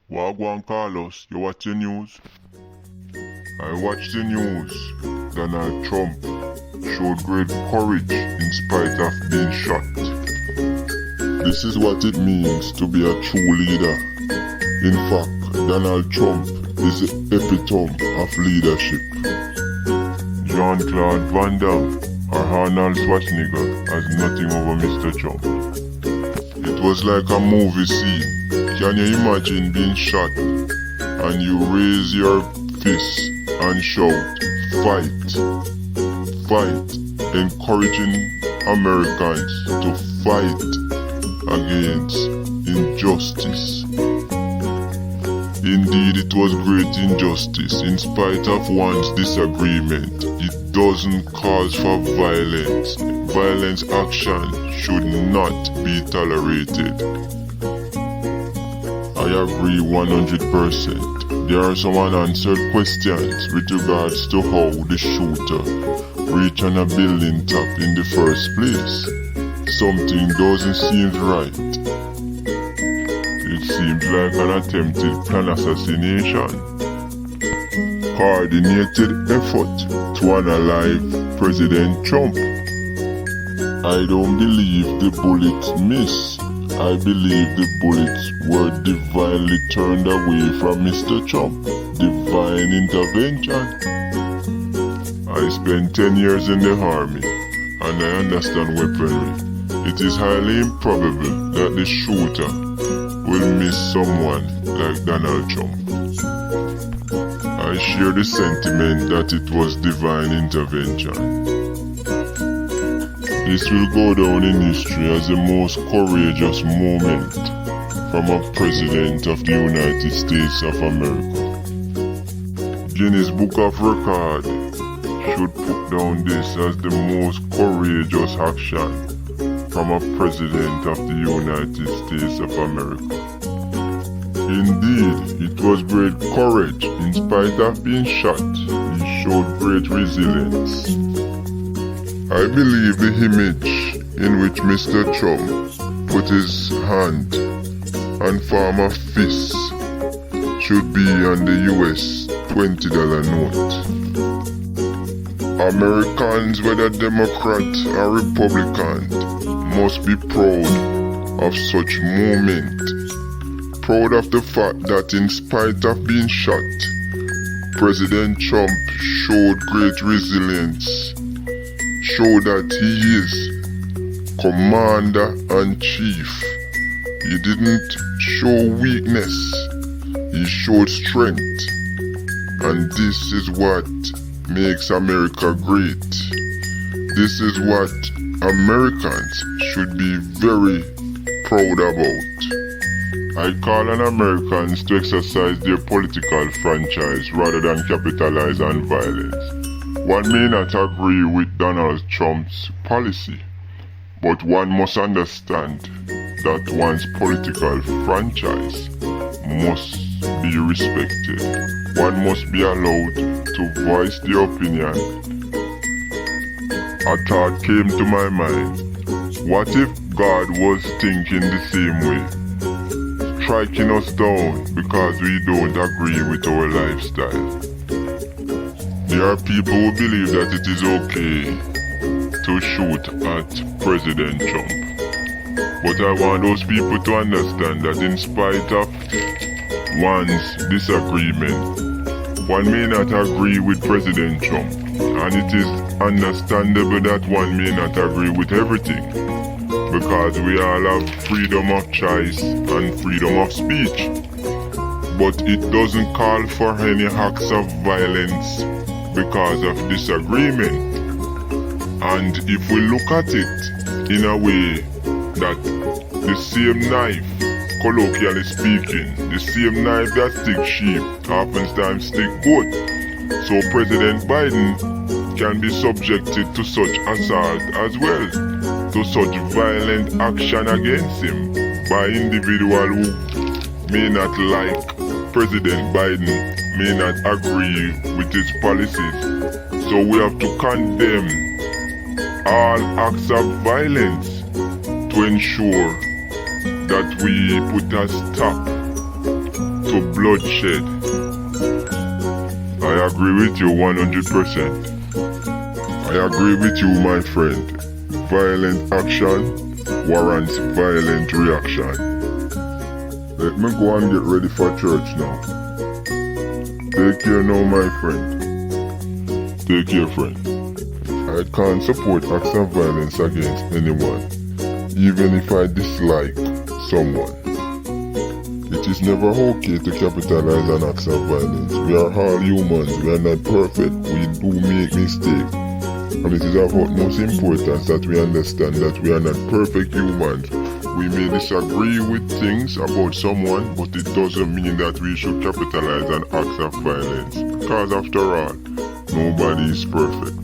Wagwan Carlos, you watch the news? I watched the news. Donald Trump showed great courage in spite of being shot. This is what it means to be a true leader. In fact, Donald Trump is the epitome of leadership. Jean-Claude Van Damme or Arnold Schwarzenegger has nothing over Mr. Trump. It was like a movie scene. Can you imagine being shot and you raise your fist and shout, "Fight, fight," encouraging Americans to fight against injustice. Indeed, it was great injustice. In spite of one's disagreement, it doesn't cause for violence. Violence action should not be tolerated. I agree 100%. There are some unanswered questions with regards to how the shooter reached on a building top in the first place. Something doesn't seem right. It seems like an attempted planned assassination. Coordinated effort to unalive President Trump. I don't believe the bullets missed. I believe the bullets were divinely turned away from Mr. Trump. Divine intervention. I spent 10 years in the army and I understand weaponry. It is highly improbable that the shooter will miss someone like Donald Trump. I share the sentiment that it was divine intervention. This will go down in history as the most courageous moment from a president of the United States of America. Guinness Book of Record should put down this as the most courageous action from a president of the United States of America. Indeed, it was great courage. In spite of being shot, he showed great resilience. I believe the image in which Mr. Trump put his hand and form a fist should be on the US $20 note. Americans, whether Democrat or Republican, must be proud of such moment. Proud of the fact that in spite of being shot, President Trump showed great resilience. Show that he is commander-in-chief. He didn't show weakness, he showed strength. And this is what makes America great. This is what Americans should be very proud about. I call on Americans to exercise their political franchise rather than capitalize on violence. One may not agree with Donald Trump's policy, but one must understand that one's political franchise must be respected. One must be allowed to voice their opinion. A thought came to my mind. What if God was thinking the same way? Striking us down because we don't agree with our lifestyle. There are people who believe that it is okay to shoot at President Trump. But I want those people to understand that in spite of one's disagreement, one may not agree with President Trump. And it is understandable that one may not agree with everything. Because we all have freedom of choice and freedom of speech. But it doesn't call for any acts of violence because of disagreement. And if we look at it in a way that the same knife, colloquially speaking, the same knife that sticks sheep oftentimes stick goat. So President Biden can be subjected to such assault as well, to such violent action against him by individuals who may not like President Biden, may not agree with his policies. So we have to condemn all acts of violence to ensure that we put a stop to for bloodshed. I agree with you 100%. I agree with you, my friend. Violent action warrants violent reaction. Let me go and get ready for church now. Take care now, my friend. Take care, friend. I can't support acts of violence against anyone, even if I dislike someone. It is never okay to capitalize on acts of violence. We are all humans, we are not perfect, we do make mistakes. And it is of utmost importance that we understand that we are not perfect humans. We may disagree with things about someone, but it doesn't mean that we should capitalize on acts of violence. Because after all, nobody is perfect.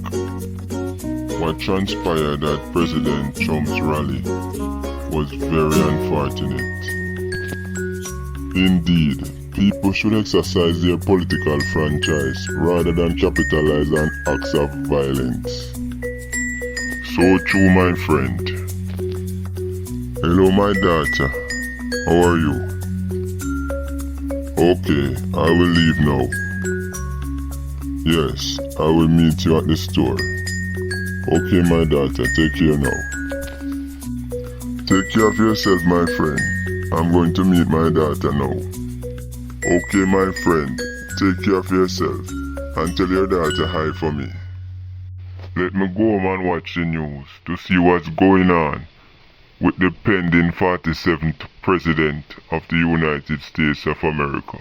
What transpired at President Trump's rally was very unfortunate. Indeed, people should exercise their political franchise rather than capitalize on acts of violence. So true, my friend. Hello, my daughter. How are you? Okay, I will leave now. Yes, I will meet you at the store. Okay, my daughter, take care now. Take care of yourself, my friend. I'm going to meet my daughter now. Okay, my friend, take care of yourself and tell your daughter hi for me. Let me go home and watch the news to see what's going on with the pending 47th President of the United States of America.